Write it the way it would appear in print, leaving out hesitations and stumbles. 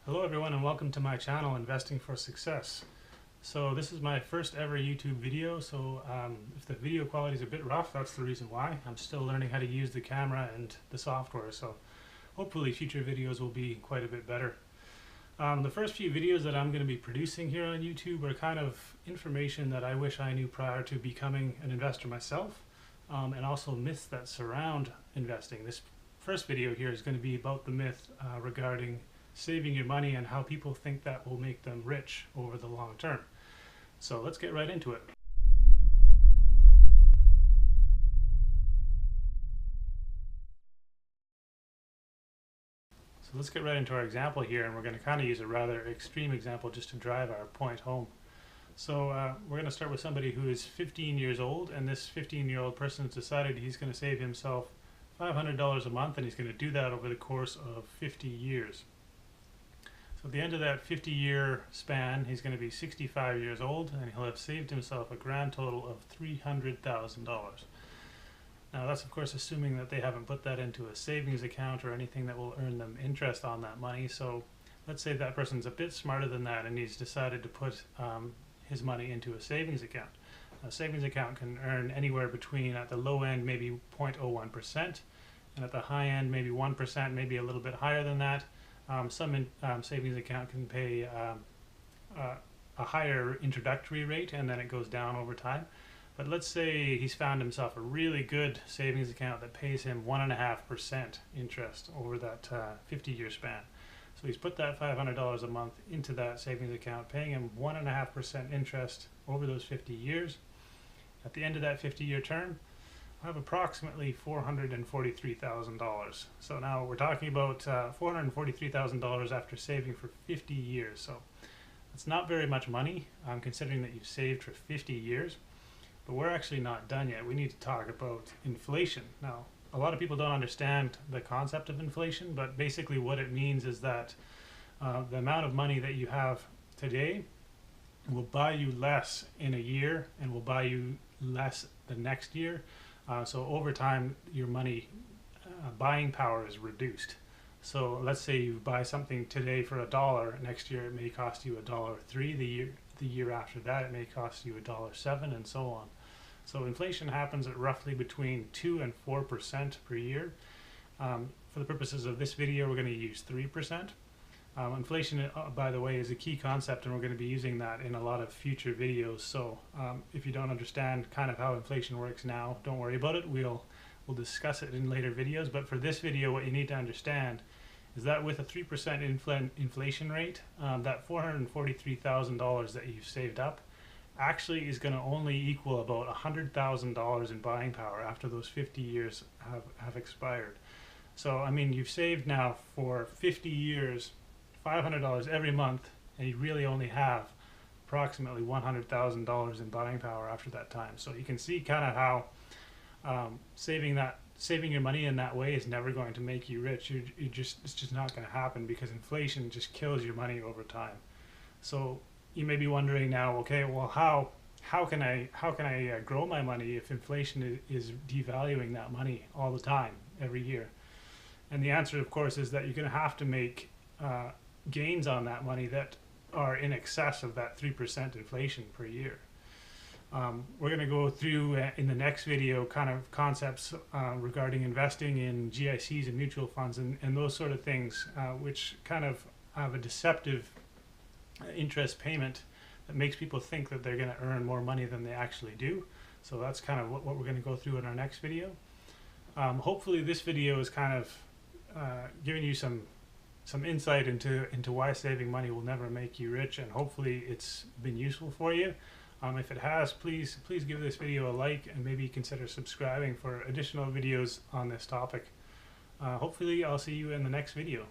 Hello everyone and welcome to my channel Investing for Success. So this is my first ever YouTube video, so if the video quality is a bit rough, that's the reason why. I'm still learning how to use the camera and the software, so hopefully future videos will be quite a bit better. The first few videos that I'm going to be producing here on YouTube are kind of information that I wish I knew prior to becoming an investor myself, and also myths that surround investing. This first video here is going to be about the myth regarding saving your money and how people think that will make them rich over the long term. So let's get right into it. So let's get right into our example here, and we're going to kind of use a rather extreme example just to drive our point home. So we're going to start with somebody who is 15 years old, and this 15-year-old person has decided he's going to save himself $500 a month, and he's going to do that over the course of 50 years. So at the end of that 50-year span, he's going to be 65 years old, and he'll have saved himself a grand total of $300,000. Now that's of course assuming that they haven't put that into a savings account or anything that will earn them interest on that money. So let's say that person's a bit smarter than that and he's decided to put his money into a savings account. A savings account can earn anywhere between, at the low end, maybe 0.01%, and at the high end, maybe 1%, maybe a little bit higher than that. Some savings account can pay a higher introductory rate, and then it goes down over time. But let's say he's found himself a really good savings account that pays him 1.5% interest over that 50-year span. So he's put that $500 a month into that savings account, paying him 1.5% interest over those 50 years. At the end of that 50-year term, I have approximately $443,000. So now we're talking about $443,000 after saving for 50 years. So that's not very much money, considering that you've saved for 50 years. But we're actually not done yet. We need to talk about inflation. Now, a lot of people don't understand the concept of inflation, but basically what it means is that the amount of money that you have today will buy you less in a year and will buy you less the next year. So over time, your money buying power is reduced. So let's say you buy something today for $1. Next year, it may cost you $1.03. The year after that, it may cost you $1.07, and so on. So inflation happens at roughly between 2 and 4% per year. For the purposes of this video, we're going to use 3%. Inflation, by the way, is a key concept, and we're going to be using that in a lot of future videos. So if you don't understand kind of how inflation works now, don't worry about it. We'll discuss it in later videos. But for this video, what you need to understand is that with a 3% inflation rate, that $443,000 that you've saved up actually is going to only equal about $100,000 in buying power after those 50 years have expired. So I mean, you've saved now for 50 years $500 every month, and you really only have approximately $100,000 in buying power after that time. So you can see kind of how saving your money in that way is never going to make you rich. It's just not going to happen, because inflation just kills your money over time. So you may be wondering now, okay, well, how can I grow my money if inflation is devaluing that money all the time, every year? And the answer, of course, is that you're going to have to make gains on that money that are in excess of that 3% inflation per year. We're going to go through in the next video kind of concepts regarding investing in GICs and mutual funds and those sort of things, which kind of have a deceptive interest payment that makes people think that they're going to earn more money than they actually do. So that's kind of what we're going to go through in our next video. Hopefully this video is kind of giving you some insight into why saving money will never make you rich, and hopefully it's been useful for you. If it has, please give this video a like, and maybe consider subscribing for additional videos on this topic. Hopefully I'll see you in the next video.